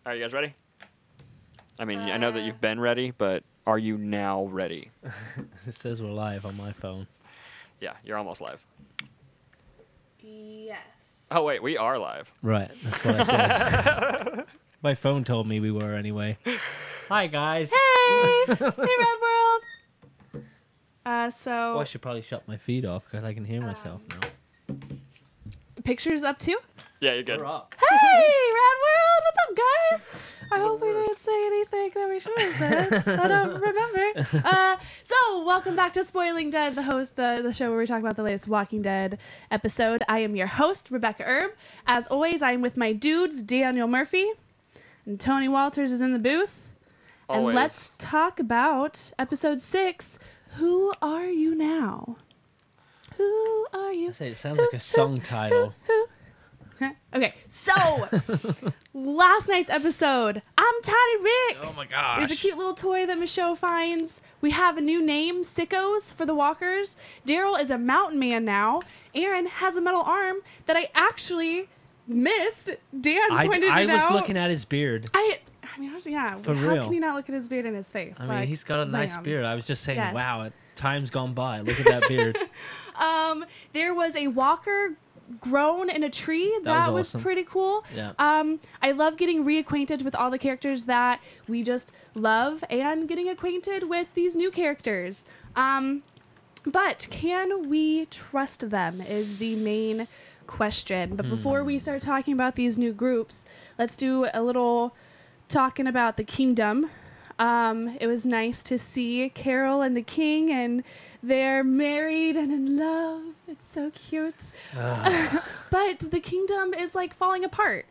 Are you guys ready? I mean, I know that you've been ready, but are you now ready? It says we're live on my phone. Yeah, you're almost live. Yes. Oh, wait, we are live. Right, that's what I said. My phone told me we were anyway. Hi, guys. Hey! Hey, Red World! Oh, I should probably shut my feed off because I can hear myself now. Pictures up too? Yeah, you're good. We're up. Hey, Red World! What's up, guys? I hope we didn't say anything that we should have said. I don't remember. So, welcome back to Spoiling Dead, the show where we talk about the latest Walking Dead episode. I am your host, Rebekah Erb. As always, I am with my dudes, Daniel Murphy, and Tony Walters is in the booth. Always. And let's talk about episode 6, Who Are You Now? Who are you? It sounds like a song title. Okay, so last night's episode, I'm Tiny Rick. Oh my gosh. There's a cute little toy that Michelle finds. We have a new name, Sickos, for the walkers. Daryl is a mountain man now. Aaron has a metal arm that I actually missed. Dan pointed it out. I was looking at his beard. I mean, yeah. For how real. can you not look at his beard and his face? I mean, he's got a nice Sam. beard. I was just saying, Yes. wow, time's gone by. Look at that beard. There was a walker grown in a tree. That was awesome. pretty cool. Yeah. I love getting reacquainted with all the characters that we just love and getting acquainted with these new characters. But can we trust them is the main question. But before we start talking about these new groups, let's do a little talking about the kingdom. It was nice to see Carol and the king, and they're married and in love. It's so cute. But the kingdom is like falling apart.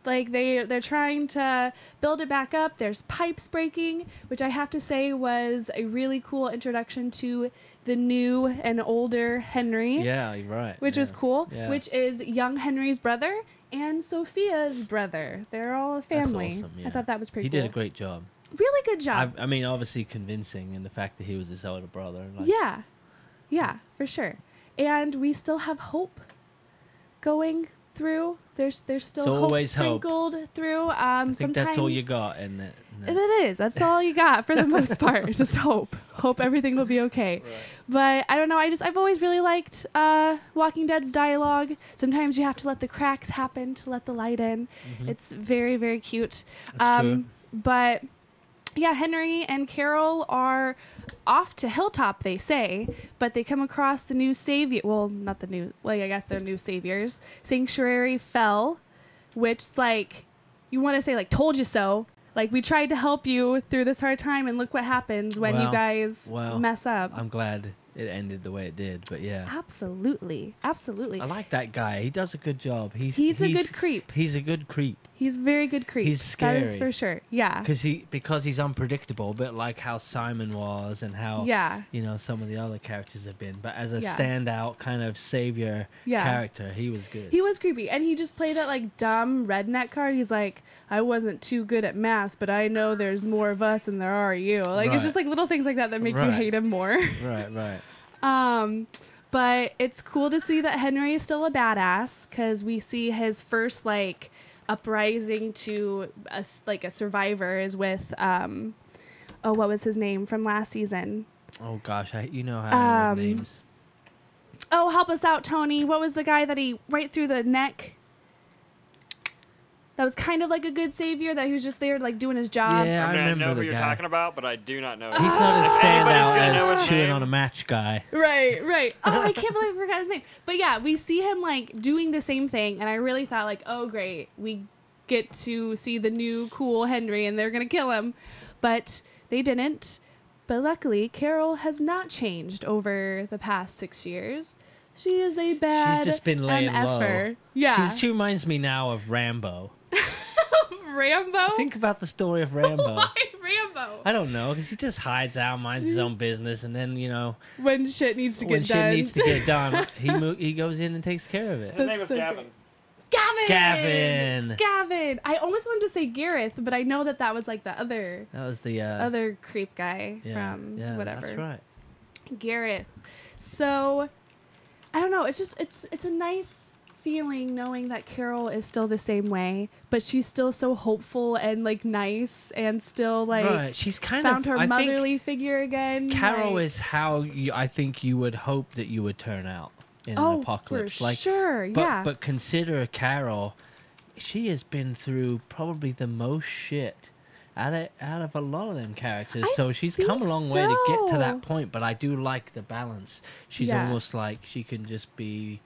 Like they're trying to build it back up. There's pipes breaking, which I have to say was a really cool introduction to the new and older Henry. Yeah, you're right. Which was cool. Yeah. Which is young Henry's brother and Sophia's brother. They're all a family. That's awesome, yeah. I thought that was pretty He cool. did a great job. Really good job. I mean, obviously convincing in the fact that he was his older brother. Like, Yeah, for sure. And we still have hope going through. There's still There's hope always hope. sprinkled through. I think Sometimes that's all you got. And That is. That's all you got for the most part. Just hope. Hope everything will be okay. Right. But I don't know. I've always really liked Walking Dead's dialogue. Sometimes you have to let the cracks happen to let the light in. It's very, very cute. That's true. But yeah, Henry and Carol are off to Hilltop, they say, but they come across the new savior. Well, not the new, like, I guess they're new saviors. Sanctuary fell, which, like, you want to say, like, told you so. Like, we tried to help you through this hard time, and look what happens when you guys mess up. I'm glad it ended the way it did, but yeah. Absolutely. Absolutely. I like that guy. He does a good job. He's a good creep. He's a good creep. He's a very good creep. He's scary. That is for sure. Yeah. Because he's unpredictable, a bit like how Simon was and how some of the other characters have been. But as a standout kind of savior character, he was good. He was creepy, and he just played that like dumb redneck card. He's like, I wasn't too good at math, but I know there's more of us than there are you. Like it's just like little things like that make you hate him more. Right. But it's cool to see that Henry is still a badass because we see his first like uprising to a survivor is with what was his name from last season? Oh gosh, you know how I remember names. Oh, help us out, Tony. What was the guy that he right through the neck? That was kind of like a good savior that he was just there like doing his job. Yeah, I mean, I remember know the who you're guy. talking about, but I do not know. He's not as If anybody's standout gonna know as his chewing name- on a match guy. Right. Oh, I can't believe I forgot his name. But yeah, we see him like doing the same thing, and I really thought like, oh great, we get to see the new cool Henry, and they're gonna kill him, but they didn't. But luckily, Carol has not changed over the past 6 years. She is a bad She's just been laying MFer. low. Yeah. She reminds me now of Rambo. Rambo? Think about the story of Rambo. Why Rambo? I don't know, because he just hides out, minds his own business, and then, When shit needs to when get done. shit needs to get done, he goes in and takes care of it. His name is so Gavin. Gavin. I almost wanted to say Gareth, but I know that was like the other That was the other creep guy from whatever. That's right. Gareth. So I don't know. It's a nice feeling knowing that Carol is still the same way, but she's still so hopeful and like nice and still like she's kind found of her motherly figure again. Carol is how I think you would hope that you would turn out in an apocalypse. For sure, yeah. But consider Carol, she has been through probably the most shit out of a lot of them characters. So she's come a long way to get to that point, but I do like the balance. She's almost like she can just be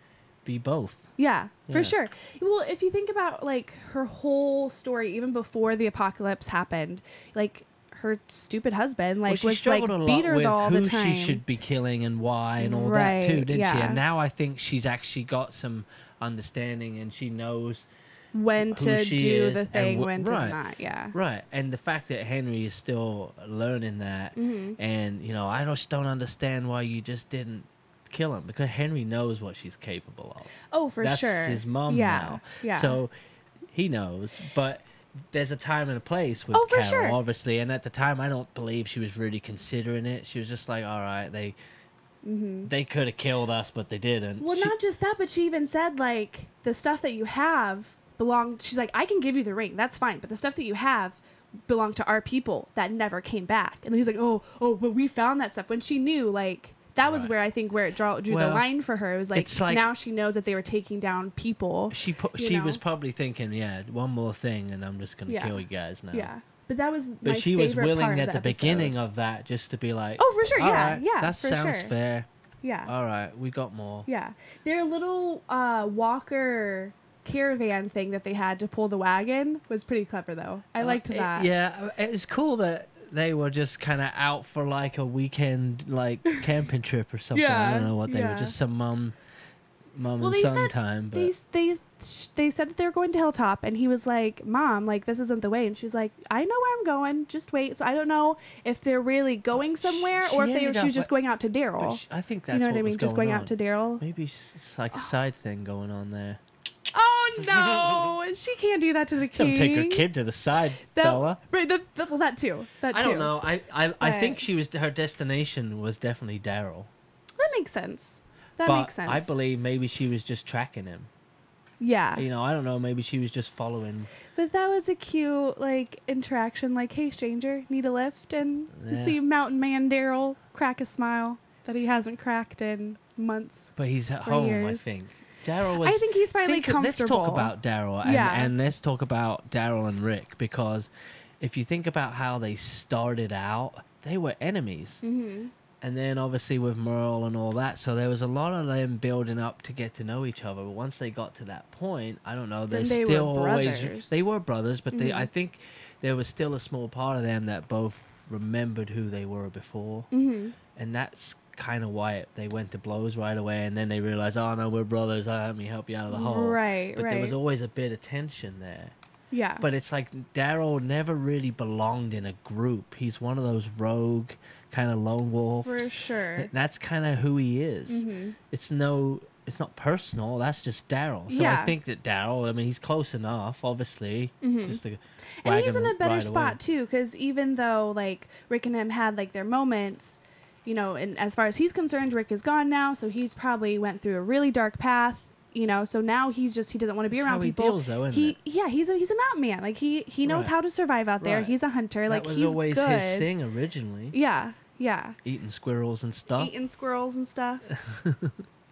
both. Yeah, for sure. Well, if you think about like her whole story, even before the apocalypse happened, like her stupid husband was like beat her all the time. Who she should be killing and why and all that too, didn't she? And now I think she's actually got some understanding and she knows when to do the thing, when to not. Right. And the fact that Henry is still learning that, and I just don't understand why you just didn't kill him, because Henry knows what she's capable of. Oh, for sure. That's his mom now. Yeah. So he knows, but there's a time and a place with Carol, obviously. And at the time, I don't believe she was really considering it. She was just like, all right, they could have killed us, but they didn't. Well, not just that, but she even said, like, the stuff that you have belonged. She's like, I can give you the ring. That's fine. But the stuff that you have belonged to our people that never came back. And he's like, oh, but we found that stuff. When she knew, like, that was where I think where it drew the line for her. It was like, now she knows that they were taking down people. She was probably thinking, one more thing, and I'm just going to kill you guys now. Yeah. But that was But she was willing at the beginning of that just to be like, oh, for sure. Yeah. Right, yeah. That sounds fair. Yeah. All right. We got more. Yeah. Their little walker caravan thing that they had to pull the wagon was pretty clever, though. I liked that. It was cool that they were just kind of out for like a weekend, like camping trip or something. I don't know what they were, just some mom and son time. But they said that they were going to Hilltop, and he was like, Mom, like, this isn't the way. And she's like, I know where I'm going, just wait. So I don't know if they're she was just going out to Daryl. I think that's what I mean, just going out to Daryl. Maybe it's like a side thing going on there. Oh no, she can't do that to the king. Don't take her kid to the side, fella. Right, that too. I don't know. I think her destination was definitely Daryl. That makes sense. Makes sense. I believe maybe she was just tracking him. Yeah. I don't know. Maybe she was just following. But that was a cute interaction. Like, hey, stranger, need a lift? And you see Mountain Man Daryl crack a smile that he hasn't cracked in months. But he's at home, years. I think. Daryl was. I think he's finally comfortable. Let's talk about Daryl, and let's talk about Daryl and Rick, because if you think about how they started out, they were enemies, and then obviously with Merle and all that, so there was a lot of them building up to get to know each other. But once they got to that point, I don't know. They were brothers, but I think there was still a small part of them that both remembered who they were before, and that's kind of why they went to blows right away, and then they realized, oh no, we're brothers, let me help you out of the hole. But there was always a bit of tension there. Yeah. But it's like Daryl never really belonged in a group. He's one of those rogue kind of lone wolves. For sure. That's kind of who he is. It's not personal. That's just Daryl. So I think that Daryl, I mean, he's close enough, obviously. Just and he's in a better spot too, because even though Rick and him had their moments, and as far as he's concerned, Rick is gone now, so he's probably went through a really dark path, so now he doesn't want to be around people. He deals, though, isn't it? He's a mountain man. He knows how to survive out there. He's a hunter. That was he's always good. his thing originally. Yeah. Eating squirrels and stuff. It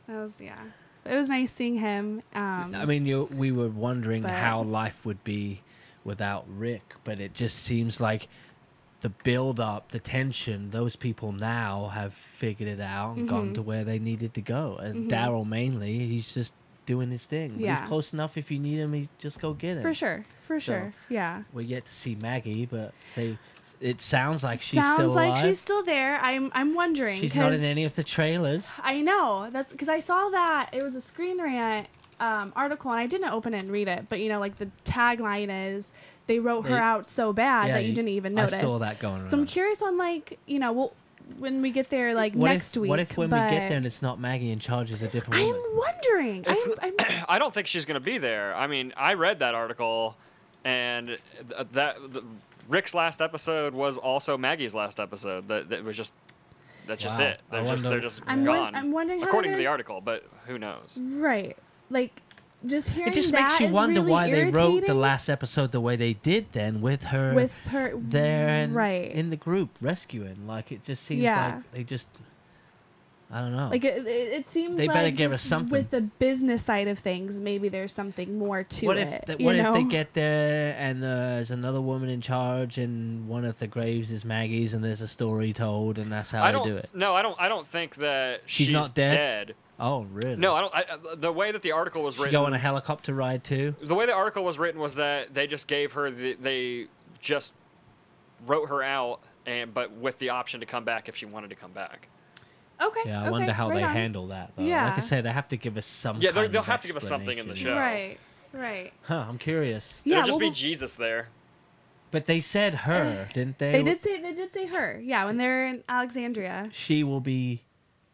was nice seeing him. I mean, we were wondering how life would be without Rick, but it just seems like the build-up, the tension, those people now have figured it out and gone to where they needed to go. And Daryl mainly, he's just doing his thing. But he's close enough. If you need him, he just go get him. For sure. Yeah. We get to see Maggie, but it sounds like she's still alive. Sounds like she's still there. I'm wondering. She's not in any of the trailers. I know. That's because I saw that it was a Screen Rant article, and I didn't open it and read it. But the tagline is, they wrote her out so bad that you didn't even notice. I saw that going around. So I'm curious on when we get there next week. What if when we get there and it's not Maggie in charge, is a different woman? I'm wondering. I don't think she's going to be there. I mean, I read that article, and Rick's last episode was also Maggie's last episode. That was just. That's just it. They're just gone. I'm wondering how according to the article, but who knows? Right. just hearing it just that makes you is wonder really why irritating. they wrote the last episode the way they did. Then with her there and right in the group rescuing, like it just seems Yeah. like they just. I don't know. Like it seems They like better give us just something. with the business side of things, maybe there's something more to what it. What if they get there and there's another woman in charge and one of the graves is Maggie's and there's a story told and that's how they do it? No, I don't think that she's not dead? Oh, really? No, I don't. The way that the article was written. She go on a helicopter ride too. The way the article was written was that they just gave her they just wrote her out but with the option to come back if she wanted to come back. Okay. Yeah, I wonder how they handle that, though. Yeah. Like I said, they have to give us some. Yeah, kind they'll of have to give us something in the show. Right. Huh? I'm curious. Yeah, There'll just be Jesus there. But they said her, didn't they? They did say her. Yeah, when they're in Alexandria. She will be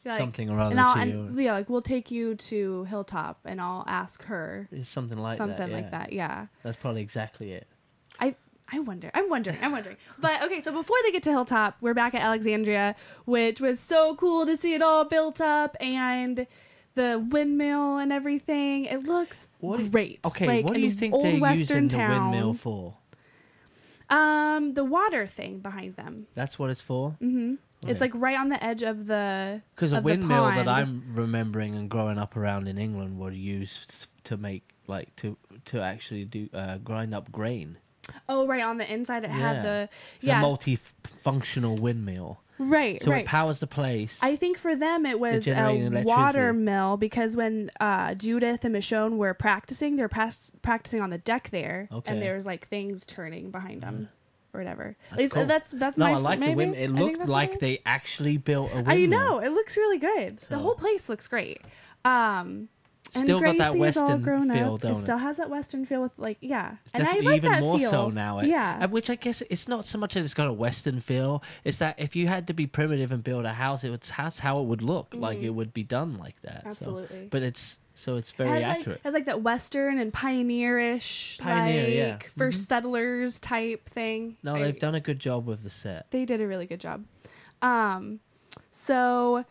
Like, something or other to you. Yeah, like we'll take you to Hilltop and I'll ask her. It's something like that. Yeah. That's probably exactly it. I'm wondering. But okay, so before they get to Hilltop, we're back at Alexandria, which was so cool to see it all built up and the windmill and everything. It looks great. Okay, like what do you think old they're Western using the town. windmill for? The water thing behind them. That's what it's for? Mm-hmm. Okay. It's like right on the edge of the Because a windmill that pond. I'm remembering and growing up around in England were used to make, like, to actually do grind up grain. Oh, right, on the inside it had the... It's a multifunctional windmill. Right, so right. it powers the place. I think for them it was a water mill because when Judith and Michonne were practicing, they were practicing on the deck there, and there was like things turning behind them or whatever. At least cool. that's no, my. I like the windmill. It looked like they actually built a windmill. I know it looks really good. So. The whole place looks great. And still Gracie got that Western all grown feel, up. don't It still has that Western feel with like It's and I like even that more feel. so now. Yeah, which I guess it's not so much that it's got a Western feel. It's that if you had to be primitive and build a house, that's how it would look. Like it would be done like that. Absolutely. So. But it's very accurate. It has like that Western and pioneerish, first settlers type thing. No, they've done a good job with the set. They did a really good job. So,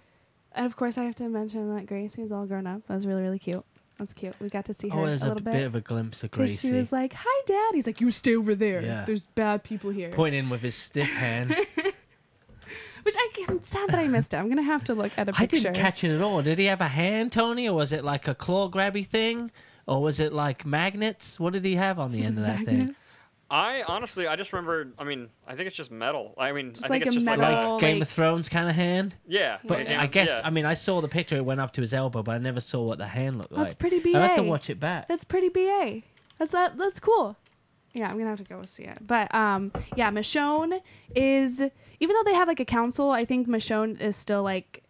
and of course I have to mention that Gracie is all grown up. That was really, really cute. That's cute. We got to see her there's a little bit. bit of a glimpse of Gracie. She was like, "Hi, Dad." He's like, "You stay over there. Yeah. There's bad people here." Pointing with his stiff hand. Which I'm sad that I missed it. I'm gonna have to look at a picture. I didn't catch it at all. Did he have a hand, Tony, or was it like a claw grabby thing, or was it like magnets? What did he have on the end of that thing? I honestly, I just remember. I mean, I think it's just metal. I mean, I think like it's a just metal, like Game of Thrones kind of hand. Yeah, but I guess I mean I saw the picture. It went up to his elbow, but I never saw what the hand looked like. That's pretty BA. I have to watch it back. That's pretty BA. That's cool. Yeah, I'm gonna have to go see it. But yeah, Michonne is, even though they have like a council, I think Michonne is still like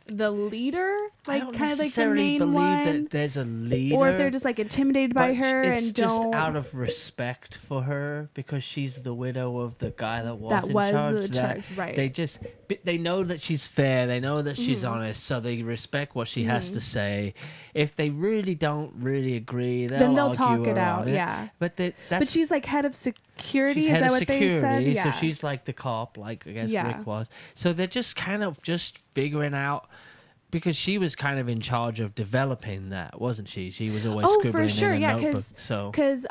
the leader, like kind of like the main believe one. That there's a leader, or if they're just like intimidated by her it's and just don't. out of respect for her because she's the widow of the guy that was in charge. Right? They know that she's fair. They know that she's honest, so they respect what she has to say. If they really don't really agree, then they'll talk it out. Yeah, but she's like head of security. She's is that what they said? Yeah. So she's like the cop, like I guess Rick was. So they're just kind of just figuring out. Because she was kind of in charge of developing that, wasn't she? She was always scribbling in a notebook. Because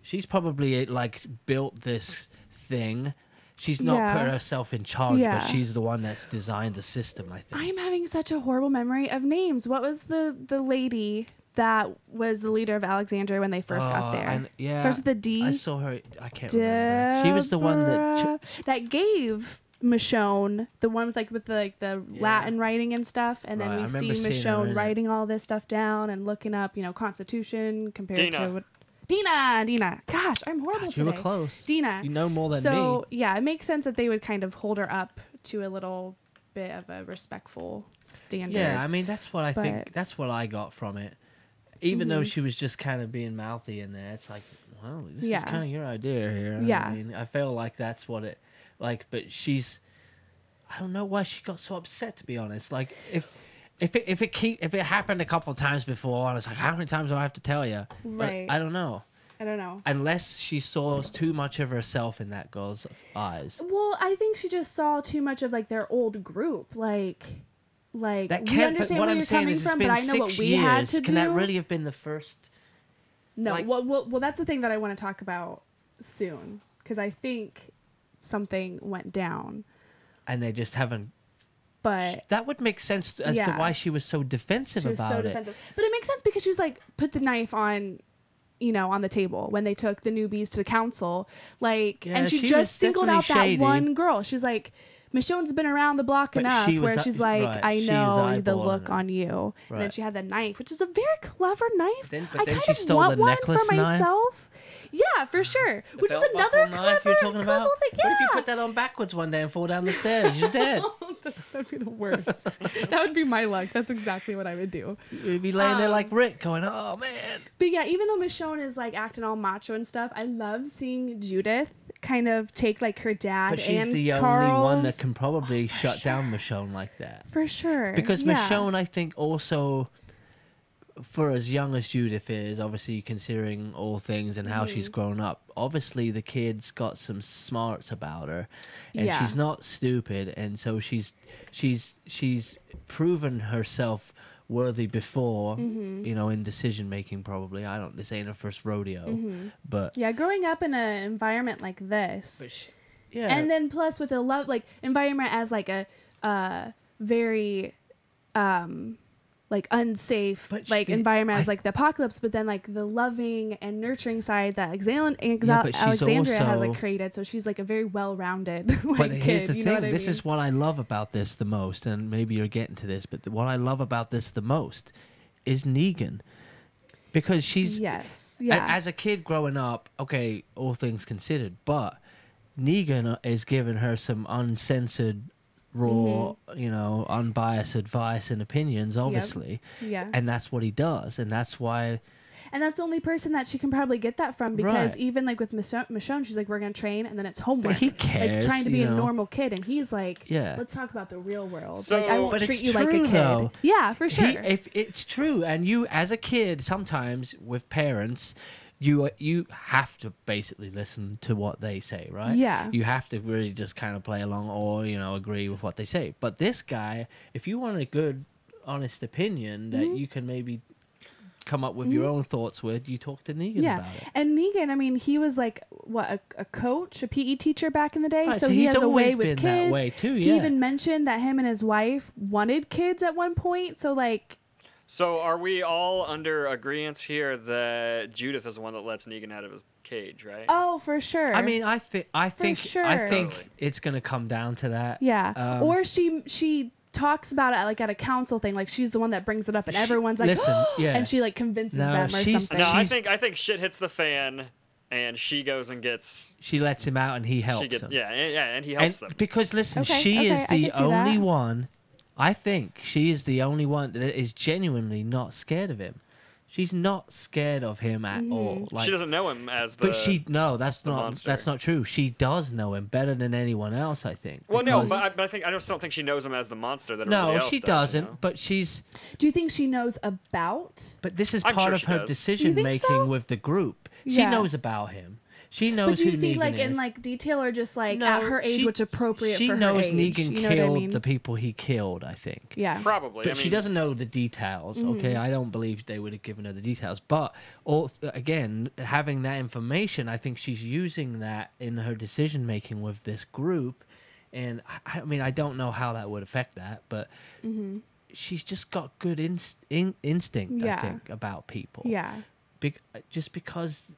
she's probably like built this thing. She's not put herself in charge, but she's the one that's designed the system, I think. I'm having such a horrible memory of names. What was the lady that was the leader of Alexandria when they first got there? Starts with a D. I saw her. I can't remember. She was the one that gave Michonne, the one with the Latin writing and stuff, and then we see Michonne writing all this stuff down and looking up, Constitution compared to what Dina. Gosh, I'm horrible today. You were close. Dina. You know more than me. So yeah, it makes sense that they would kind of hold her up to a little bit of a respectful standard. Yeah, I mean that's what I think. That's what I got from it. Even though she was just kind of being mouthy in there, it's like, well, this is kind of your idea here. Yeah. I mean, I feel like that's what it. Like, but I don't know why she got so upset, to be honest. Like, if it happened a couple of times before, and it's like, how many times do I have to tell you? Right. But I don't know. Unless she saw too much of herself in that girl's eyes. Well, I think she just saw too much of their old group. like That we understand where you're coming from, but I know what we had to do. Can that really have been the first? No, like, well, that's the thing that I want to talk about soon, because I think something went down. And they just haven't. But that would make sense as to why she was so defensive about it. She was so defensive. But it makes sense because she was like, put the knife on, you know, on the table when they took the newbies to the council. Like, and she just singled out that one girl. She's like, Michonne's been around the block enough where she's like, right, I know the look on you. Right. And then she had the knife, which is a very clever knife. But then she stole the necklace for myself. Yeah, for sure. Which is another clever thing. Yeah. But if you put that on backwards one day and fall down the stairs, you're dead. That'd be the worst. That would be my luck. That's exactly what I would do. You'd be laying there like Rick going, oh, man. But yeah, even though Michonne is like acting all macho and stuff, I love seeing Judith kind of take like her dad and Carl's. But she's the only one that can probably shut down Michonne like that. For sure. Because Michonne, I think, also... for as young as Judith is, obviously considering all things and how she's grown up, obviously the kid's got some smarts about her, and she's not stupid, and so she's proven herself worthy before, you know, in decision making. Probably, this ain't her first rodeo, but yeah, growing up in an environment like this, and then plus with a environment as like a very like unsafe environment as like the apocalypse, but then like the loving and nurturing side that Alexandria has like created. So she's like a very well-rounded kid. You know what I mean? This is what I love about this the most, and maybe you're getting to this, but what I love about this the most is Negan. Because she's as a kid growing up, okay, all things considered, but Negan is giving her some uncensored, raw, you know, unbiased advice and opinions, obviously. And that's what he does, and that's why. And that's the only person that she can probably get that from, because even like with Michonne, she's like, we're gonna train, and then it's homework. But he cares, like trying to be a normal kid, and he's like, let's talk about the real world. So, like, I won't treat you like a kid. Though. Yeah, for sure. If it's true, and you as a kid, sometimes with parents, you have to basically listen to what they say, right? Yeah. You have to really just kind of play along or, you know, agree with what they say. But this guy, if you want a good, honest opinion that you can maybe come up with your own thoughts with, you talk to Negan about it. And Negan, I mean, he was like, what, a coach, a PE teacher back in the day? Right, so he has a way with kids. That way too, He even mentioned that him and his wife wanted kids at one point. So like... So are we all under agreement here that Judith is the one that lets Negan out of his cage, right? Oh, for sure. I mean, I think it's gonna come down to that. Yeah. Or she talks about it like at a council thing, like she's the one that brings it up, and everyone's like, listen, and she like convinces them or something. No, I think shit hits the fan, and she goes and gets. She lets him out, and he helps him. Yeah, and he helps them. Because listen, she is the only one. I think she is the only one that is genuinely not scared of him. She's not scared of him at all. Like, she doesn't know him as the. But that's not true. She does know him better than anyone else, I think. Well, no, but I just don't think she knows him as the monster that everybody else does. No, she doesn't. You know? But she's. Do you think she knows about? But this is part of her decision making with the group. She knows about him. She knows. But do you think like in like detail, or just like at her age, what's appropriate for her age? She knows Negan killed the people he killed, I think. Yeah, probably. But she doesn't know the details. Okay, I don't believe they would have given her the details. But again, having that information, I think she's using that in her decision making with this group. And I mean, I don't know how that would affect that, but she's just got good instinct. I think about people. Yeah, just because.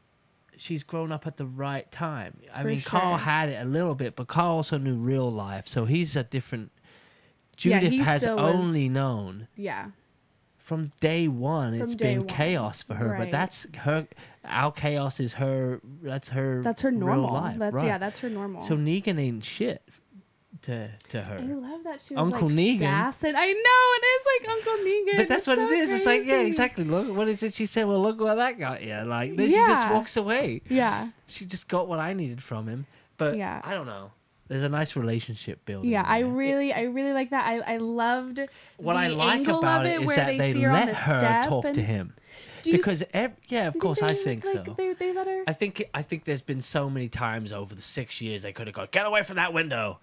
She's grown up at the right time. I mean, Carl had it a little bit, but Carl also knew real life, so he's a different. Judith has only known. Yeah. From day one, it's been chaos for her, right. but that's her. Our chaos is her. That's her. That's her normal. Real life, that's her normal. So Negan ain't shit to her. I love that she was Uncle like Negan. sassing. I know it is like Uncle Negan. But that's what it is. Crazy. It's like, yeah, exactly. Look, what is it? She said, "Well, look what that got you." Like, then she just walks away. Yeah. She just got what I needed from him. But I don't know. There's a nice relationship building. Yeah, there. I really like that. I loved what the I like angle about of it is where that they see her on let the her step talk to him. Because of course, I think so. They let her. I think there's been so many times over the 6 years they could have gone, get away from that window.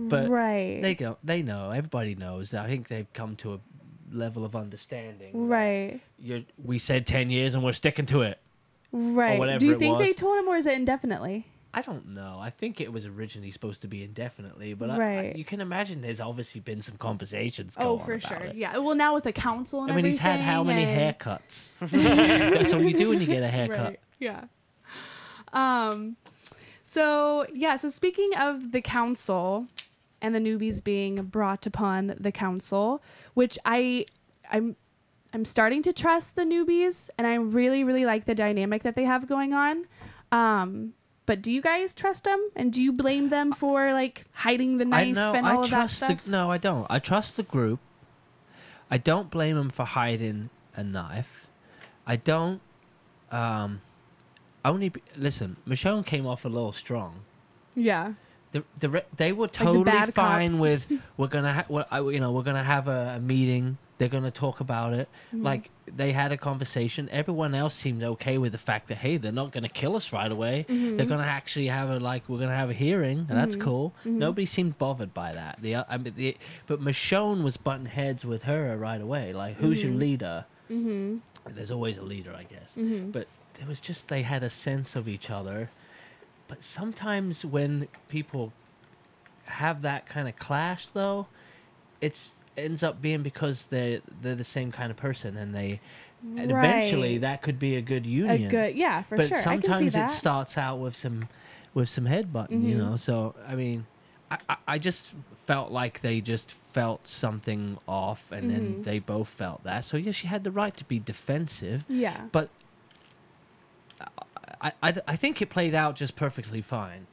But right. They know. Everybody knows that. I think they've come to a level of understanding. Right. We said 10 years and we're sticking to it. Right. Do you think they told him, or is it indefinitely? I don't know. I think it was originally supposed to be indefinitely, but you can imagine there's obviously been some conversations going on for about sure. it. Yeah. Well, now with the council and everything. He's had how many haircuts? That's what you do when you get a haircut. Right. Yeah. So speaking of the council and the newbies being brought upon the council, which I'm starting to trust the newbies, and I really, really like the dynamic that they have going on. But do you guys trust them? And do you blame them for like hiding the knife and all of that stuff? No, I don't. I trust the group. I don't blame them for hiding a knife. I don't. Listen, Michonne came off a little strong. Yeah. They were totally fine with we're gonna have a meeting. They're gonna talk about it. Mm-hmm. Like they had a conversation. Everyone else seemed okay with the fact that hey, they're not gonna kill us right away. Mm-hmm. They're gonna actually have we're gonna have a hearing. And that's cool. Mm-hmm. Nobody seemed bothered by that. But Michonne was butting heads with her right away. Like who's your leader? Mm-hmm. There's always a leader, I guess. Mm-hmm. But it was just they had a sense of each other. But sometimes when people have that kind of clash, though, it ends up being because they're the same kind of person, and eventually that could be a good union. For sure. But sometimes I can see that. it starts out with some headbutting, you know. So I mean, I just felt like they just felt something off, and then they both felt that. So yeah, she had the right to be defensive. Yeah. But I think it played out just perfectly fine.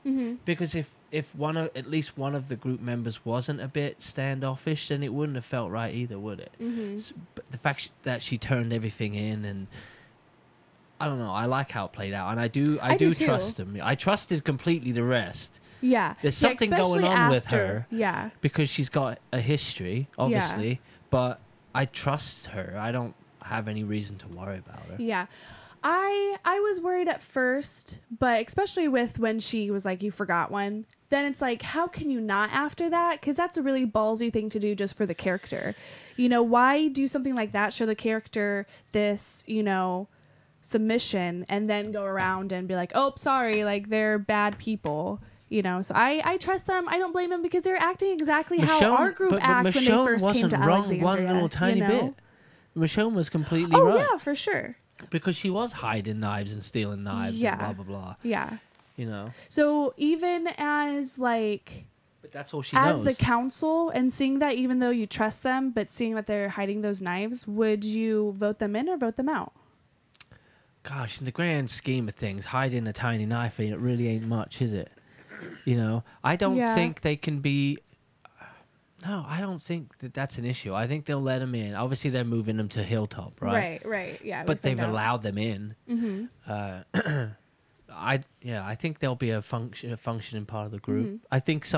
Because if at least one of the group members wasn't a bit standoffish, then it wouldn't have felt right either, would it? So, but the fact that she turned everything in, and I don't know, I like how it played out, and I do trust them. I trusted completely the rest. Yeah. There's something going on with her. Yeah. Because she's got a history, obviously, but I trust her. I don't have any reason to worry about her. Yeah. I was worried at first, but especially with when she was like, you forgot one, then it's like, how can you not after that? Because that's a really ballsy thing to do just for the character. You know, why do something like that? Show the character this, you know, submission, and then go around and be like, oh, sorry, like they're bad people. You know, so I trust them. I don't blame them because they're acting exactly how our group acted when they first came to Alexandria. One little tiny bit. Michonne was completely right. Oh, yeah, for sure. Because she was hiding knives and stealing knives and blah, blah, blah. Yeah. You know? So even as, like... But that's all she knows. As the council, and seeing that even though you trust them, but seeing that they're hiding those knives, would you vote them in or vote them out? Gosh, in the grand scheme of things, hiding a tiny knife, it really ain't much, is it? You know? I don't think they can be... No, I don't think that's an issue. I think they'll let them in. Obviously, they're moving them to Hilltop, right? Right, yeah. But they've allowed them in. I think they'll be a functioning part of the group. I think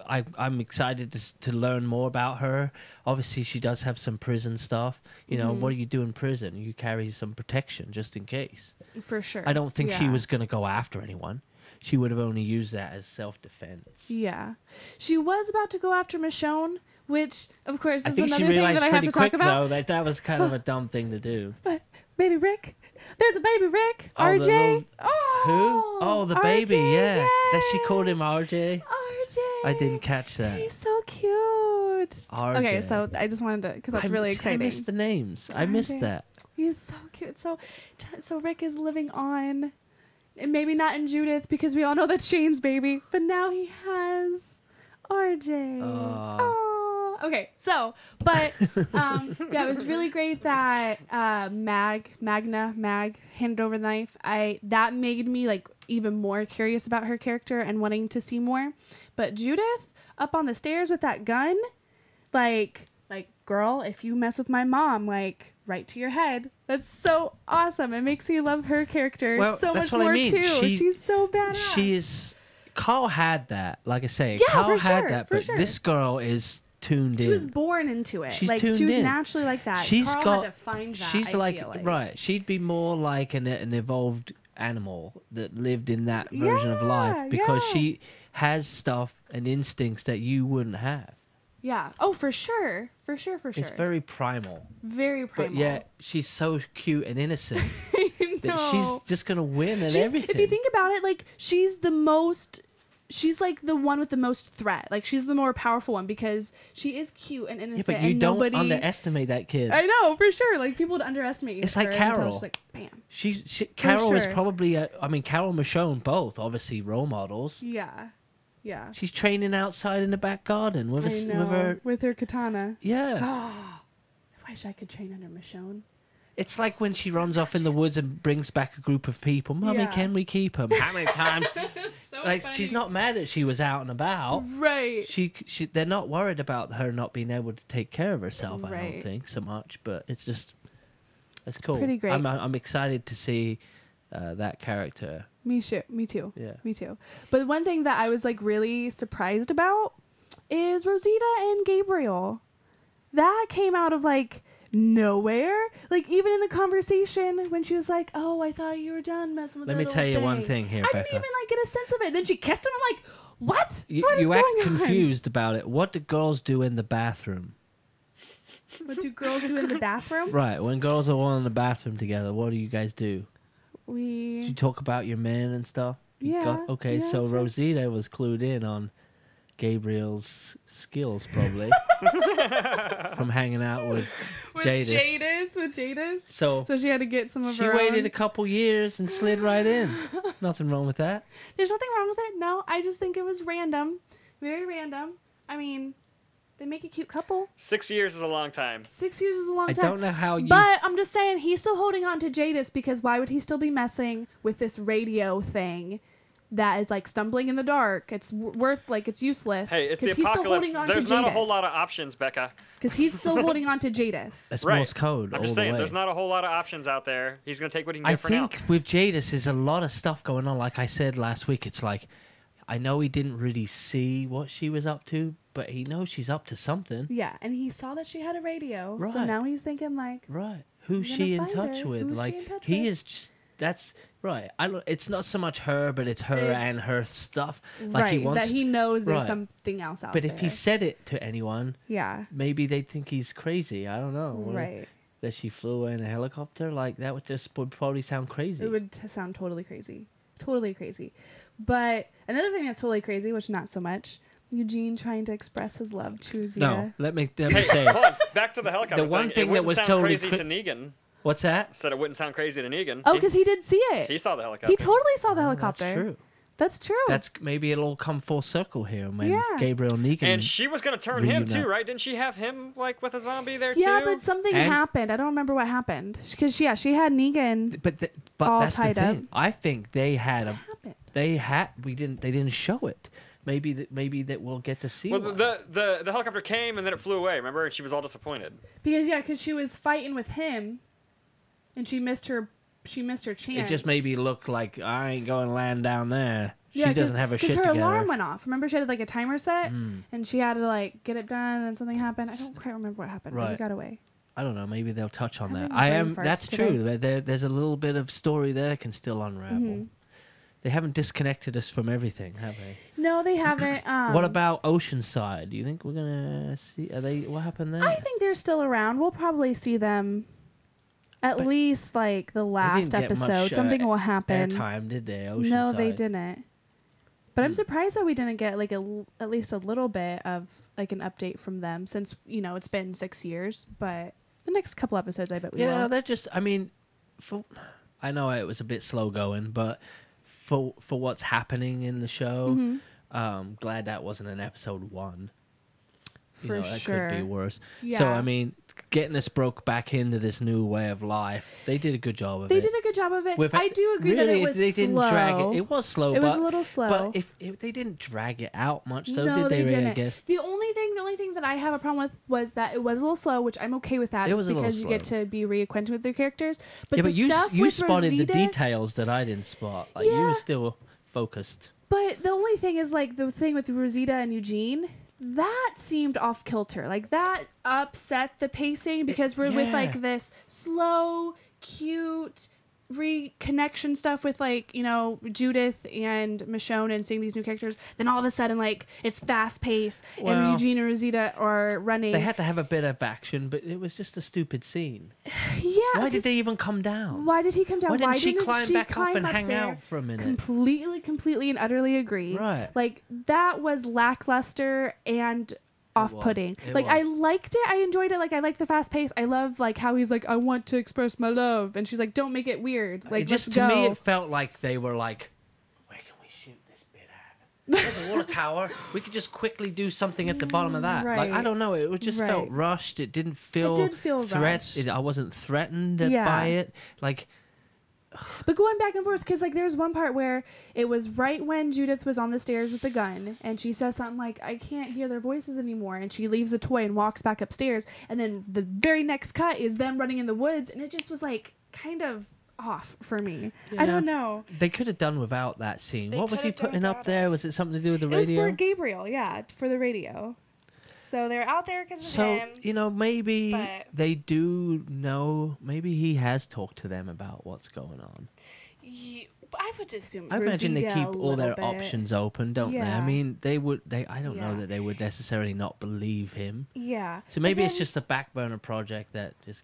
I'm excited to learn more about her. Obviously, she does have some prison stuff. You know, what do you do in prison? You carry some protection just in case. For sure. I don't think she was going to go after anyone. She would have only used that as self-defense. Yeah. She was about to go after Michonne, which, of course, is another thing that I have to talk about. Though, that was kind of a dumb thing to do. But baby Rick. There's a baby Rick. RJ. Who? Oh, the baby, yeah. Yes. That she called him RJ. RJ. I didn't catch that. He's so cute. RJ. Okay, so I just wanted to, because that's really exciting. I missed the names. I missed that. He's so cute. So Rick is living on... And maybe not in Judith, because we all know that's Shane's baby. But now he has RJ. Oh. Okay, so, but, it was really great that Mag handed over the knife. That made me, like, even more curious about her character and wanting to see more. But Judith, up on the stairs with that gun, like, girl, if you mess with my mom, like... right to your head. That's so awesome. It makes me love her character so much more too. She's so badass. She is. Carl had that. Like I say, yeah, Carl had sure, that. But this girl is tuned in. She was born into it. She's like tuned she was in. Naturally like that. She's Carl got. had to find that. She's I like feel like right. She'd be more like an evolved animal that lived in that version of life, because she has stuff and instincts that you wouldn't have. Yeah. Oh, for sure. For sure. It's very primal. Very primal. But yet she's so cute and innocent that she's just gonna win at everything. If you think about it, like she's like the one with the most threat. Like she's the more powerful one because she is cute and innocent. Yeah, but you don't underestimate that kid. I know, for sure. Like people would underestimate you. It's like Carol. She's like, bam. Carol is probably Carol and Michonne both obviously role models. Yeah. Yeah. She's training outside in the back garden with her katana. Yeah. I wish I could train under Michonne. It's like when she runs off in the woods and brings back a group of people. Mommy, can we keep them? How many times? So like funny. She's not mad that she was out and about. Right. They're not worried about her not being able to take care of herself. Right. I don't think so much, but it's cool. Pretty great. I'm excited to see that character. Me too. Yeah. Me too. But one thing that I was like really surprised about is Rosita and Gabriel. That came out of like nowhere. Like even in the conversation when she was like, "Oh, I thought you were done messing with that Let me old tell you thing." one thing here, I Becca. didn't even like get a sense of it. Then she kissed him. I'm like, what? You act confused about it. What do girls do in the bathroom? What do girls do in the bathroom? Right. When girls are all in the bathroom together, what do you guys do? Do you talk about your men and stuff? Yeah. Okay, so sure. Rosita was clued in on Gabriel's skills, probably. From hanging out with Jadis. With Jadis. So she had to get some of her own. She waited a own. couple years and slid right in. Nothing wrong with that. There's nothing wrong with it. No, I just think it was random. Very random. I mean, they make a cute couple. 6 years is a long time. 6 years is a long time. I don't know how you... But I'm just saying, he's still holding on to Jadis because why would he still be messing with this radio thing that is like stumbling in the dark? It's it's useless. Hey, it's the he's apocalypse. Still holding on There's to not Jadis. a whole lot of options, Becca. Because he's still holding on to Jadis. That's right. Morse code. I'm just saying, there's not a whole lot of options out there. He's going to take what he can get for now. I think with Jadis, there's a lot of stuff going on. Like I said last week, it's like, I know he didn't really see what she was up to, but he knows she's up to something. Yeah, and he saw that she had a radio. Right. So now he's thinking like... Right. Who's she in touch with? Like, he is just... That's... Right. It's not so much her, but it's her and her stuff. Like right. He wants, that he knows there's something else out there. But if he said it to anyone... Yeah. Maybe they'd think he's crazy. I don't know. Right. That she flew in a helicopter? Like, that would probably sound crazy. It would sound totally crazy. Totally crazy. But another thing that's totally crazy, which not so much, Eugene trying to express his love to Zeta. No, let me say. Hold on. Back to the helicopter The one thing it that was sound totally crazy to Negan. What's that? Said it wouldn't sound crazy to Negan. Oh, because he did see it. He saw the helicopter. He totally saw the helicopter. That's true. That's true. That's maybe it'll all come full circle here when Gabriel Negan. And she was gonna turn him too, right? Didn't she have him like with a zombie there too? Yeah, but something happened. I don't remember what happened. Because she had Negan. But all that's tied the thing. up. I think they had what happened? They didn't show it. Maybe that we'll get to see. Well, the helicopter came and then it flew away. Remember, and she was all disappointed. Because she was fighting with him, and she missed her chance. It just maybe looked like I ain't going to land down there. Yeah, she doesn't have her shit together. Because her alarm went off. Remember, she had like a timer set, and she had to like get it done, and then something happened. I don't quite remember what happened. Right. But he got away. I don't know. Maybe they'll touch on that. That's today. true. There's a little bit of story there that can still unravel. Mm-hmm. They haven't disconnected us from everything, have they? No, they haven't. What about Oceanside? Do you think we're gonna see? What happened there? I think they're still around. We'll probably see them. At least like the last episode, something will happen. Airtime, did they? Oceanside. No, they didn't. But I'm surprised that we didn't get like at least a little bit of like an update from them since it's been 6 years. But the next couple episodes, I bet we will. Yeah, they're just. I mean, I know it was a bit slow going, but for what's happening in the show, glad that wasn't an episode 1. For sure, that could be worse. Yeah. So I mean, getting us broke back into this new way of life, they did a good job of it. They did a good job of it. I do agree that it was they slow. Didn't drag it. It was slow. It was a little slow. But if they didn't drag it out much, though, no, did they? Didn't. Really, I guess The only thing that I have a problem with was that it was a little slow, which I'm okay with that, just because you get to be reacquainted with their characters. But the stuff you with spotted Rosita, the details that I didn't spot. Like you were still focused. But the only thing is like the thing with Rosita and Eugene. That seemed off kilter. Like that upset the pacing because we're with like this slow, cute, reconnection stuff with like, you know, Judith and Michonne and seeing these new characters, then all of a sudden like it's fast paced and Eugene and Rosita are running. They had to have a bit of action, but it was just a stupid scene. Yeah. Why did they even come down? Why did he come down? Why didn't she climb back up and hang there? out for a minute? Completely and utterly agree. Right. Like that was lackluster and off-putting. Like I liked it. I enjoyed it. Like I like the fast pace. I love like how he's like, I want to express my love, and she's like, don't make it weird. Like let's go. To me, it felt like they were like, where can we shoot this bit at? There's a water tower. We could just quickly do something at the bottom of that. Right. Like I don't know. It just felt rushed. It didn't feel. It did feel rushed. I wasn't threatened by it. Like. But going back and forth, because like there's one part where it was right when Judith was on the stairs with the gun, and she says something like, I can't hear their voices anymore, and she leaves the toy and walks back upstairs, and then the very next cut is them running in the woods, and it just was like kind of off for me. Yeah. I don't know. They could have done without that scene. What was he putting up there? Was it something to do with the radio? It was for Gabriel, yeah, for the radio. So they're out there because of him. So, you know, maybe they do know. Maybe he has talked to them about what's going on. I would assume. I imagine they keep all their options open, don't they? I mean, they would. I don't know that they would necessarily not believe him. Yeah. So maybe it's just a back burner project that just.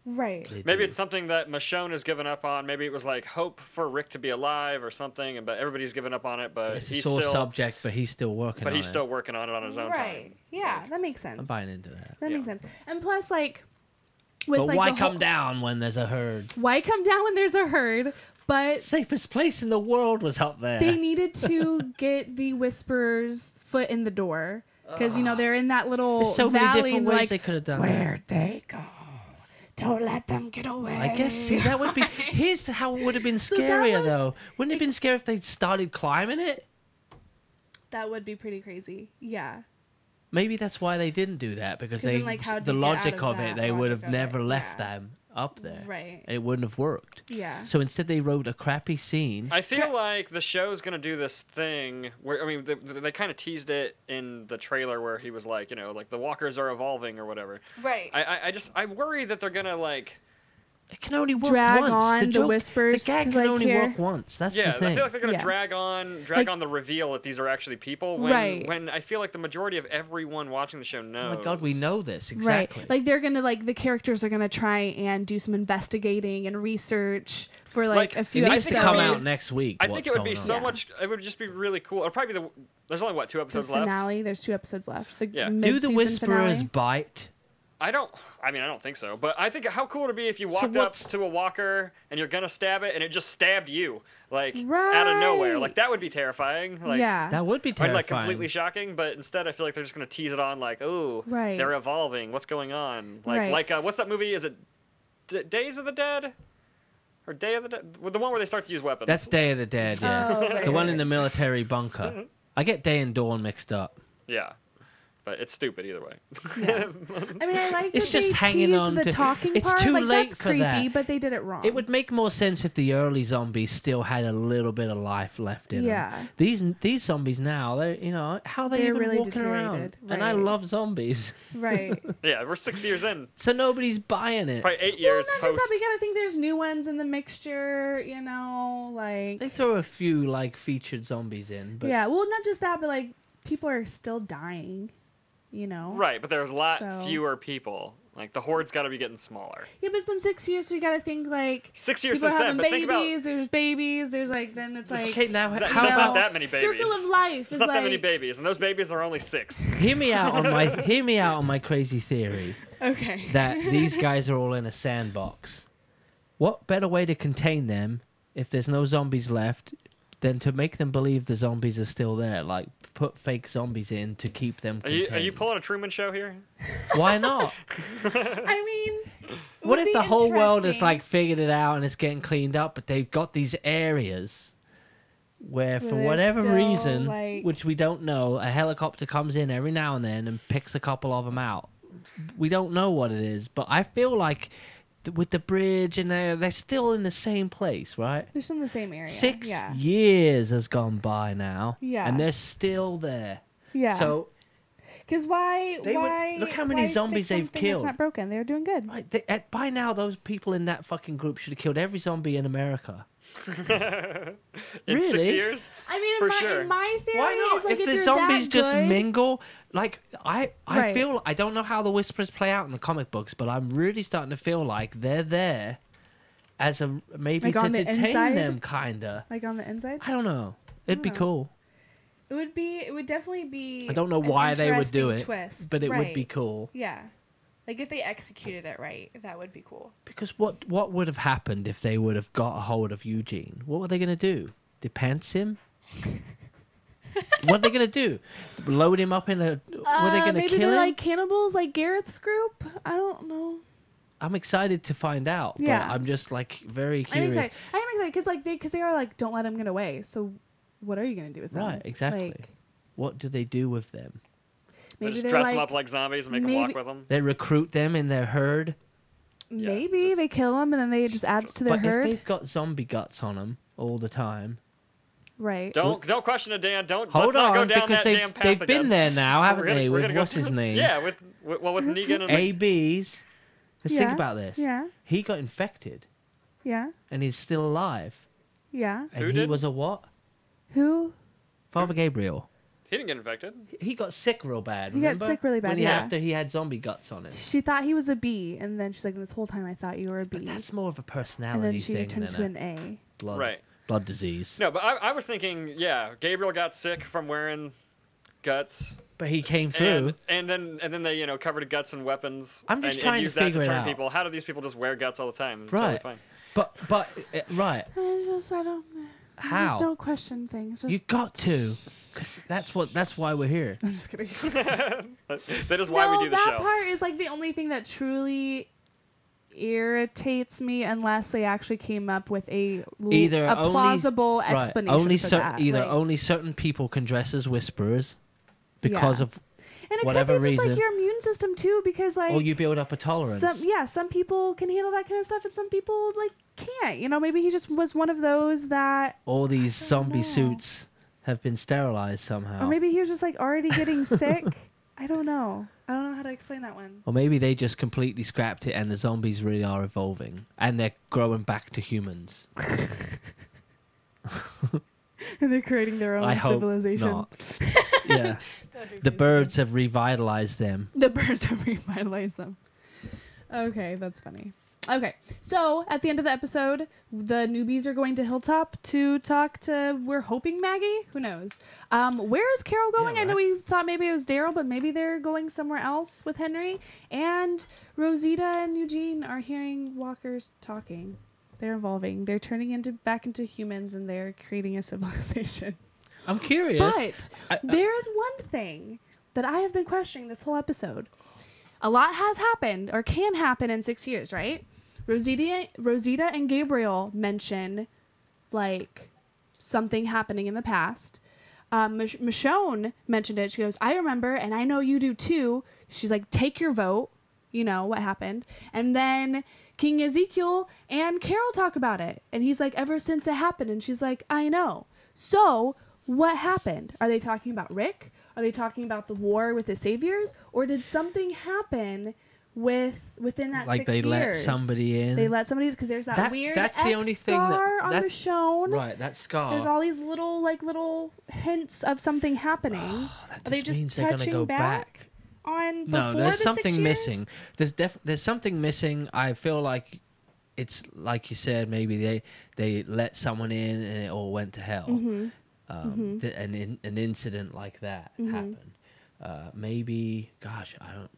Right. Maybe it's something that Michonne has given up on. Maybe it was like hope for Rick to be alive or something, but everybody's given up on it. But it's a sore subject, but he's still working on it. But he's still working on it on his own time. Right. Yeah, that makes sense. I'm buying into that. That makes sense. And plus, like, with but like why come down when there's a herd? Why come down when there's a herd? But safest place in the world was up there. They needed to get the Whisperers' foot in the door because you know they're in that little There's so valley. many different ways like, they could have done where'd they go? Don't let them get away. I guess, see, that would be... Here's how it would have been scarier, though. Wouldn't it have been scary if they'd started climbing it? That would be pretty crazy. Yeah. Maybe that's why they didn't do that, because they, like, the logic of it, they would have never left them up there. Right. It wouldn't have worked. Yeah. So instead they wrote a crappy scene. I feel like the show's going to do this thing where, I mean, they kind of teased it in the trailer where he was like, you know, like the walkers are evolving or whatever. Right. I worry that they're going to like... It can only work drag once. on the Whispers. The gag can only work once. That's the thing. I feel like they're going to drag on the reveal that these are actually people. When I feel like the majority of everyone watching the show knows. Oh my God, we know this exactly. Right. Like they're gonna the characters are gonna try and do some investigating and research for like a few episodes. It needs to come out next week. I think it would be so much. It would just be really cool. It'll probably be there's only 2 episodes left. The finale. There's 2 episodes left. Do the Whisperers bite? I don't think so. But I think how cool would it be if you walked up to a walker and you're gonna stab it and it just stabbed you, like out of nowhere. Like that would be terrifying. Like, that would be terrifying. Or like completely shocking. But instead, I feel like they're just gonna tease it on, like, oh, they're evolving. What's going on? Like, what's that movie? Is it Days of the Dead? Or Day of the Dead? The one where they start to use weapons. That's Day of the Dead. Yeah, the one in the military bunker. I get Day and Dawn mixed up. Yeah. But it's stupid either way. Yeah. I mean, I like it's that just they hanging teased on the to, talking it's part. too like, late that's for creepy, that. but they did it wrong. It would make more sense if the early zombies still had a little bit of life left in them. These zombies now, they how they're even really walking around. Right. And I love zombies. Right. Yeah, we're 6 years in. So nobody's buying it. Probably 8 years. Well, not just that. We gotta think there's new ones in the mixture. Like they throw a few featured zombies in. But yeah. Well, not just that, but people are still dying. Right, but there's a lot fewer people. Like the horde's got to be getting smaller. Yeah, but it's been 6 years, so you got to think 6 years people since are having then. babies. There's babies. There's then it's okay, now there's not that many babies. Circle of life. There's not that many babies, and those babies are only 6. Hear me out on my crazy theory. Okay. That these guys are all in a sandbox. What better way to contain them if there's no zombies left than to make them believe the zombies are still there? Like put fake zombies in to keep them contained. Are you pulling a Truman Show here? Why not? I mean, what if the whole world has figured it out and it's getting cleaned up, but they've got these areas where for whatever reason, which we don't know, a helicopter comes in every now and then and picks a couple of them out. We don't know what it is, but I feel like with the bridge and they're still in the same place, right? They're still in the same area. 6 years has gone by now. Yeah. And they're still there. Yeah. So Because why? Look how many zombies they've killed. It's not broken. They're doing good. Right. By now, those people in that fucking group should have killed every zombie in America. In 6 years? I mean, in my theory, why not? Is like if the the zombies just good, mingle, like I feel I don't know how the Whisperers play out in the comic books, but I'm really starting to feel like they're there as a maybe like to detain them, kinda. Like on the inside. I don't know. It'd be cool. It would definitely be. I don't know why they would do it, twist, but it would be cool. Yeah. Like, if they executed it right, that would be cool. Because what would have happened if they would have got a hold of Eugene? What were they going to do? Depants him? What are they going to do? Load him up in a... Were they going to kill him? Maybe they're like cannibals, like Gareth's group? I don't know. I'm excited to find out. Yeah. But I'm just, like, very curious. I am excited because they are like, don't let him get away. So what are you going to do with them? Right, exactly. Like, what do they do with them? Maybe they just dress them up like zombies and make them walk with them. They recruit them in their herd. Maybe they kill them and then they just adds to their herd. But if they've got zombie guts on them all the time, right? Don't question it, Dan. Let's not go down because they've been there now, haven't they? With what's his name? Yeah, with Negan and AB's. Let's think about this. Yeah. He got infected. Yeah. And he's still alive. Yeah. And he was a what? Who? Father Gabriel. He didn't get infected. He got sick real bad. He got sick really bad, after he had zombie guts on him. She thought he was a B, and then she's like, this whole time I thought you were a B. But that's more of a personality thing. And then she thing turned to an A. Blood disease. No, but I was thinking, Gabriel got sick from wearing guts. But he came through. And then they, covered guts and weapons. I'm just trying to figure it out. People. How do these people just wear guts all the time? It's right. Totally fine. But right. I don't... How? Just don't question things. You got to. Because that's why we're here. I'm just kidding. That is why we do the show. That part is like the only thing that truly irritates me unless they actually came up with a plausible explanation for that. Only certain people can dress as Whisperers because of and it whatever could be just reason. Like your immune system too, because like you build up a tolerance. Some people can handle that kind of stuff, and some people like can't. Maybe he just was one of those that all these zombie suits have been sterilized somehow. Or maybe he was just like already getting sick. I don't know. I don't know how to explain that one. Or maybe they just completely scrapped it and the zombies really are evolving and they're growing back to humans. And they're creating their own civilization. Not. Yeah. The birds have revitalized them. The birds have revitalized them. Okay, that's funny. Okay, so at the end of the episode, the newbies are going to Hilltop to talk to, we're hoping, Maggie? Who knows? Where is Carol going? Yeah, right. I know we thought maybe it was Daryl, but maybe they're going somewhere else with Henry. And Rosita and Eugene are hearing walkers talking. They're evolving. They're turning back into humans, and they're creating a civilization. I'm curious. But there is one thing that I have been questioning this whole episode. A lot has happened, or can happen in 6 years, right? Rosita and Gabriel mention, like, something happening in the past. Michonne mentioned it. She goes, I remember, and I know you do too. She's like, take your vote. You know what happened. And then King Ezekiel and Carol talk about it. And he's like, ever since it happened. And she's like, I know. So what happened? Are they talking about Rick? Are they talking about the war with the saviors? Or did something happen within that 6 years? Like they let somebody in? They let somebody in because there's that weird that's the only thing scar on Michonne. Right, that scar. There's all these little hints of something happening. Are they just touching back on before there's the something 6 years? missing. There's something missing. I feel like it's like you said. Maybe they let someone in and it all went to hell. Mm-hmm. An incident like that happened. Maybe, gosh, I don't.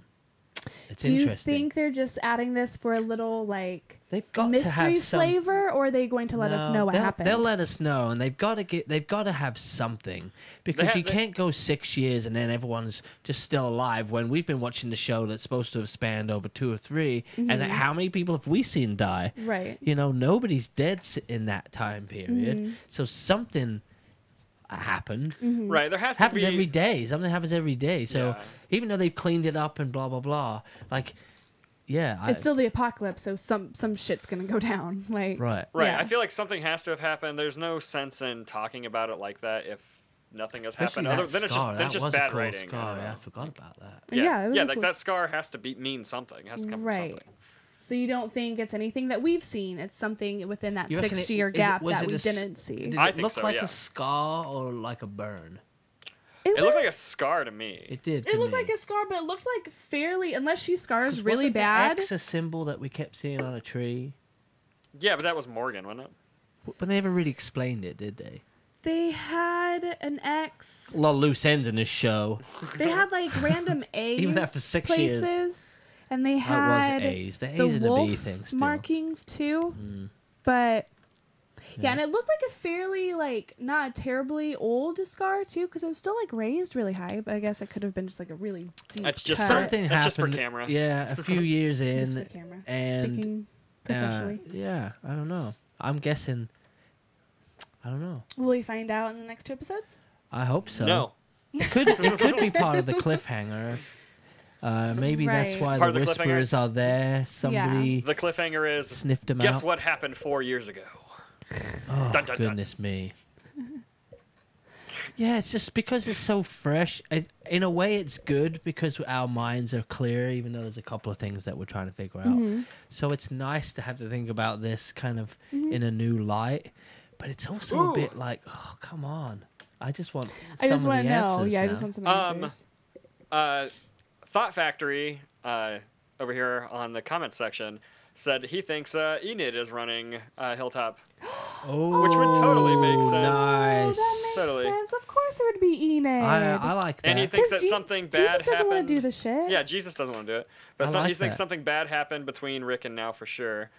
It's Do interesting. you think they're just adding this for a little they've got mystery to have flavor, or are they going to let us know what happened? They'll let us know, and they've got to have something, because you can't go 6 years and then everyone's just still alive when we've been watching the show that's supposed to have spanned over 2 or 3, and how many people have we seen die? Right. Nobody's dead in that time period, so something happened. Right, there has to happens be every day. Something happens every day. So even though they've cleaned it up and blah blah blah, like, it's still the apocalypse. So some shit's gonna go down. Like right. Yeah. I feel like something has to have happened. There's no sense in talking about it like that if nothing has Especially happened. that scar. Then it's just That was a bad cool writing. Scar. Yeah, I forgot about that. Yeah, it was a like cool that scar has to mean something. It has to come from something. So you don't think it's anything that we've seen? It's something within that You reckon 6-year it- gap was that it we a s- didn't see. Did I it think look so, like yeah. a scar or like a burn? It looked like a scar to me. It did. It looked like a scar, but it looked like fairly, unless she scars really Wasn't bad. The X a symbol that we kept seeing on a tree. Yeah, but that was Morgan, wasn't it? But they never really explained it, did they? They had an X. A lot of loose ends in this show. They had like random A's Even after 6 places. years. And they That had was A's. The the A's and the B wolf thing still. markings too. Mm. But yeah, and it looked like a fairly like not a terribly old scar too, because it was still like raised really high. But I guess it could have been just like a really deep. That's just cut. Something That's happened. just for camera. Yeah, a few years in. Just for camera. And Speaking professionally. yeah, I don't know. I'm guessing. I don't know. Will we find out in the next 2 episodes? I hope so. No. It could be part of the cliffhanger. Maybe that's Right. why Part the of the cliffhanger? whisperers are there. Somebody The cliffhanger is, sniffed them guess out. what happened 4 years ago? Oh, Dun, dun, dun. goodness me. Yeah, it's just because it's so fresh. In a way, it's good because our minds are clear, even though there's a couple of things that we're trying to figure out. Mm-hmm. So it's nice to have to think about this kind of in a new light. But it's also a Ooh. bit like, oh, come on. I just want I just want to know. Yeah, I just want some answers. Thought Factory over here on the comment section said he thinks Enid is running Hilltop, Oh, which would totally make sense. Nice. That makes Totally. sense. Of course, it would be Enid. I like that. And he thinks that 'Cause something bad Jesus doesn't happened. want to do the shit. Yeah, Jesus doesn't want to do it, but I like he thinks that. something bad happened between Rick and Now for sure.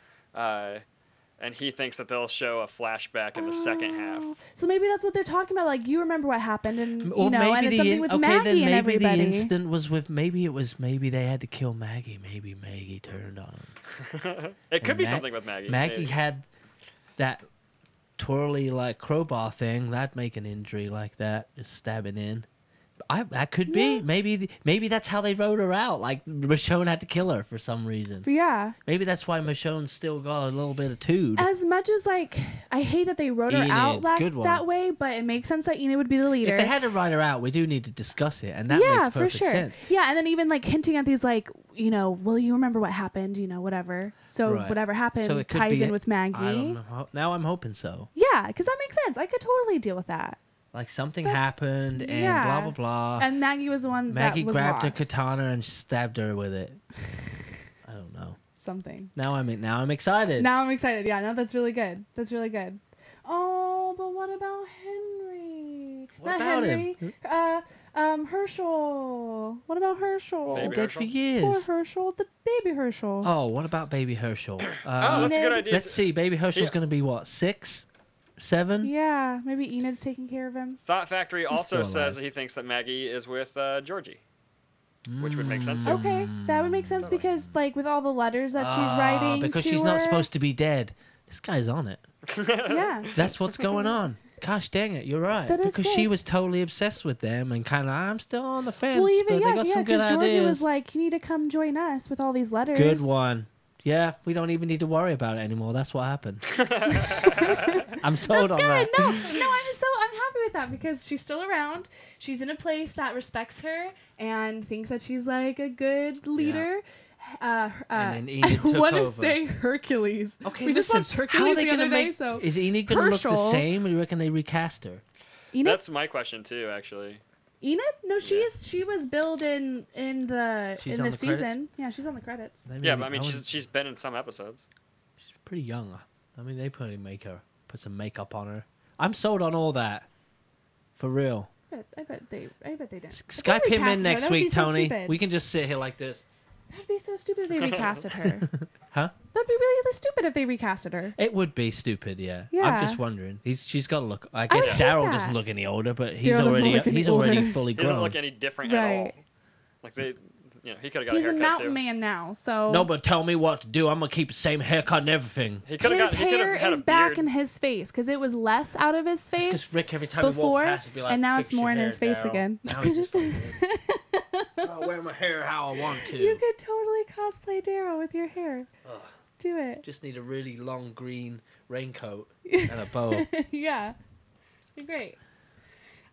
And he thinks that they'll show a flashback in the second half. Oh. So maybe that's what they're talking about. Like, you remember what happened, and Or you know, and it's something with Maggie and everybody. Maybe the instant was with maybe they had to kill Maggie. Maybe Maggie turned on him. It could And be something with Maggie. Maggie maybe. had that twirly like crowbar thing that make an injury like that, just stabbing in. That could be. Yeah. Maybe that's how they wrote her out. Like Michonne had to kill her for some reason. Yeah. Maybe that's why Michonne still got a little bit of tood. As much as like I hate that they wrote her Enid, out good one. that way, but it makes sense that Enid would be the leader. If they had to write her out, we do need to discuss it, and that yeah, makes for perfect sure. sense. Yeah, and then even like hinting at these like, you know, well, you remember what happened, you know, whatever. So Right. whatever happened So it could ties be in with Maggie. I don't know. Now I'm hoping so. Yeah, because that makes sense. I could totally deal with that. Like something That's- happened and yeah. blah blah blah. And Maggie was the one Maggie that was grabbed lost. her katana and stabbed her with it. I don't know. Something. Now I'm excited. Now I'm excited. Yeah, no, that's really good. That's really good. Oh, but what about Henry? What Not about Henry. him? Herschel. What about Herschel? Baby Dead for Herschel? years. Poor Herschel, the baby Herschel. Oh, what about baby Herschel? Oh, that's a good Enid. idea. Let's see. Baby Herschel's Yeah. going to be what? 6, 7? Yeah, maybe Enid's taking care of him. Thought Factory also still says alive. that he thinks that Maggie is with Georgie, which would make sense. Mm. too. Okay, that would make sense Totally. because, like, with all the letters that she's writing because to she's her, not supposed to be dead. This guy's on it. Yeah, That's what's going on. Gosh dang it, you're right. That is Because she good. was totally obsessed with them and kind of, I'm still on the fence. well, even but they got some good because Georgia ideas. was like, "You need to come join us with all these letters." Good one. Yeah, we don't even need to worry about it anymore. That's what happened. I'm sold That's on good. that. No, I'm happy with that because she's still around. She's in a place that respects her and thinks that she's like a good leader. And then Enid I took want to over. say Hercules. Okay, we just listen, watched how are Hercules they the gonna other day, make- so Is Enid going to look the Herschel. same, or do you reckon they recast her? Enid. That's my question too, actually. Enid? No, she was billed in the She's in on the the season. Yeah, she's on the credits. They Yeah, maybe- but I mean, was- she's been in some episodes. she's pretty young. I mean, they probably put some makeup on her. I'm sold on all that. For real. I bet they didn't. If they Skype him in recasted her, next that would be week, so Tony. stupid. We can just sit here like this. That'd be so stupid if they recasted her. Huh? That'd be really stupid if they recasted her. It would be stupid, yeah. I'm Yeah. just wondering. She's got to look. I guess would hate Daryl that. doesn't look any older, but he's Daryl doesn't already look any he's already older. fully He doesn't grown. look any different at Right. all. Like they, he could have got He's a a haircut mountain too. man now, so No, but tell me what to do. I'm gonna keep the same haircut and everything. He could have his got. He could hair have had is a back beard. in his face because it was less out of his face Because Rick, every time he before, walked past, he'd be like, and now "Fix it's more your in hair, his face Daryl." again. Now he's just like this. I'll wear my hair how I want to. You could totally cosplay Daryl with your hair. Ugh. Do it. Just need a really long green raincoat and a bow. Yeah. You're great.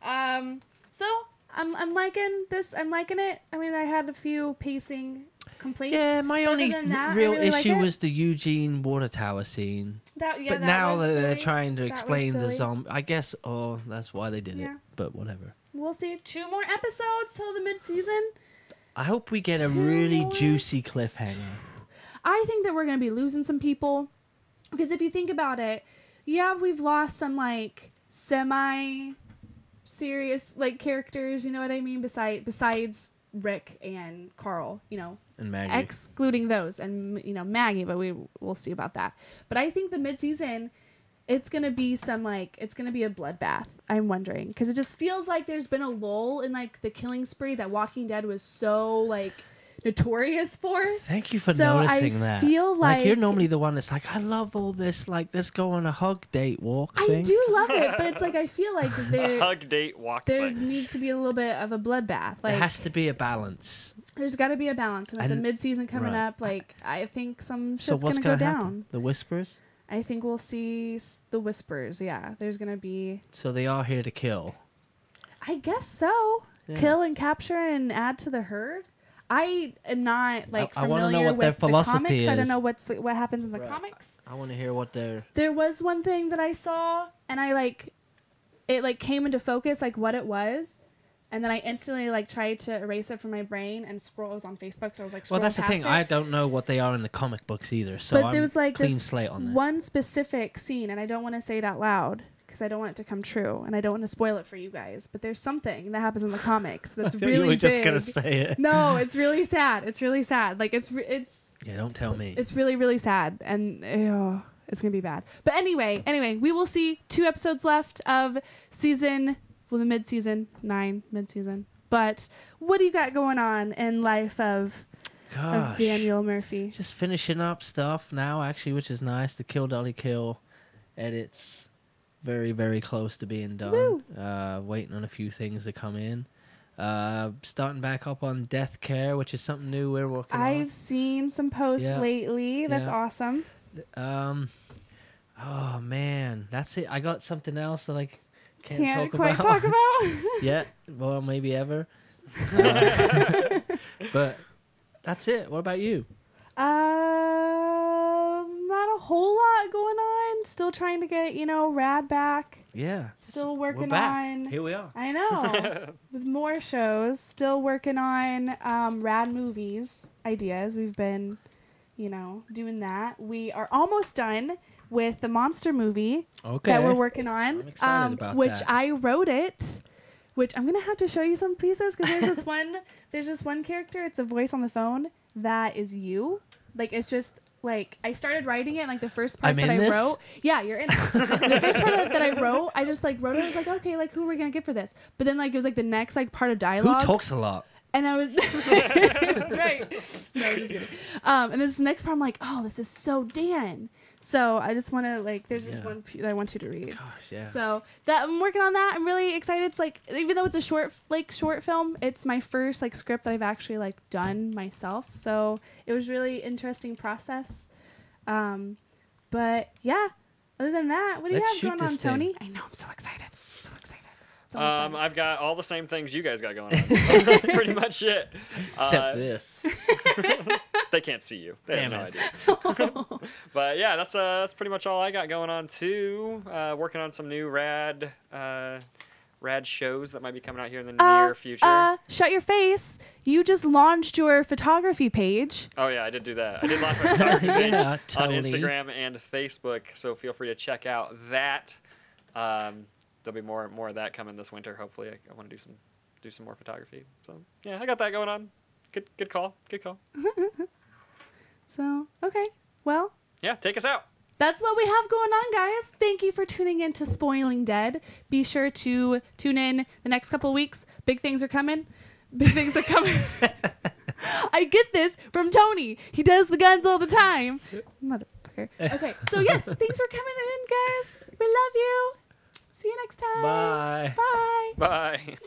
So I'm liking this. I'm liking it. I mean, I had a few pacing complaints. Yeah, my only real issue was the Eugene water tower scene. But now that they're trying to explain the zombie, I guess, that's why they did it. But whatever. We'll see 2 more episodes till the mid-season. I hope we get a really juicy cliffhanger. I think that we're going to be losing some people. Because if you think about it, we've lost some, like, semi-serious, like, characters, you know what I mean? Besides Rick and Carl, you know. And Maggie. Excluding those. And, you know, Maggie, but we'll see about that. But I think the mid-season, it's going to be it's going to be a bloodbath, I'm wondering. Because it just feels like there's been a lull in, like, the killing spree that Walking Dead was so, like, notorious for. Thank you for noticing that. I feel like you're normally the one that's like, I love all this, like, let's go on a hug date walk thing. I do love it, but it's like, I feel like there hug date walk there thing. needs to be a little bit of a bloodbath. Like, there has to be a balance. There's got to be a balance. And with the mid-season coming up, like, I think some shit's going to go down. The Whispers? I think we'll see the Whispers, yeah. There's going to be... So they are here to kill. I guess so. Yeah. Kill and capture and add to the herd. I am not, like, familiar with the comics. Is. I don't know what happens in the comics. I want to hear what their... There was one thing that I saw, and it came into focus, like, what it was. And then I instantly, like, tried to erase it from my brain and scroll. It was on Facebook, so I was, like, scrolling Well, that's the thing. I don't know what they are in the comic books either, so but there was, like, clean slate on that. One specific scene, and I don't want to say it out loud because I don't want it to come true, and I don't want to spoil it for you guys. But there's something that happens in the comics that's really you were just big. Gonna say it. No, it's really sad. It's really sad. Like, it's. Yeah, don't tell me. It's really, really sad, and it's gonna be bad. But anyway, we will see 2 episodes left of the mid-season 9 mid-season. But what do you got going on in life of Daniel Murphy? Just finishing up stuff now, actually, which is nice. The Kill Dolly Kill edits, very, very close to being done. Waiting on a few things to come in. Starting back up on Death Care, which is something new we're working on. I've seen some posts lately. That's awesome. Oh, man. That's it. I got something else that I can't quite talk about. Yeah, well, maybe ever. But that's it. What about you? Not a whole lot going on. Still trying to get, Rad back. Yeah. Still working on. Here we are. I know. With more shows. Still working on Rad movies ideas. We've been, doing that. We are almost done with the monster movie that we're working on. I'm excited about which that. I wrote it. Which I'm gonna have to show you some pieces because there's this one character. It's a voice on the phone that is you. Like, it's just like I started writing it. Like, the first part that I wrote. Yeah, you're in it. The first part that I wrote, I just like wrote it. I was like, okay, like, who are we gonna get for this? But then, like, it was like the next like part of dialogue. Who talks a lot? And I was right. No, just kidding. And this next part, I'm like, oh, this is so Dan. So I just want to there's this one that I want you to read. Gosh, yeah. So that I'm working on that. I'm really excited. It's like, even though it's a short film, it's my first script that I've actually done myself. So it was really interesting process. But yeah, other than that, what do you have going on, Tony? I know, I'm so excited. I've got all the same things you guys got going on. That's pretty much it. Except this. They can't see you. They have no idea. But yeah, that's pretty much all I got going on too. Working on some new rad shows that might be coming out here in the near future. Shut your face. You just launched your photography page. Oh yeah, I did do that. I did launch my photography page on Instagram and Facebook, so feel free to check out that. There'll be more of that coming this winter. Hopefully, I want to do some more photography. So yeah, I got that going on. Good call. So okay, well. Yeah, take us out. That's what we have going on, guys. Thank you for tuning in to Spoiling Dead. Be sure to tune in the next couple of weeks. Big things are coming. I get this from Tony. He does the guns all the time. Motherfucker. Okay, so yes, things are coming in, guys. We love you. See you next time. Bye. Bye. Bye.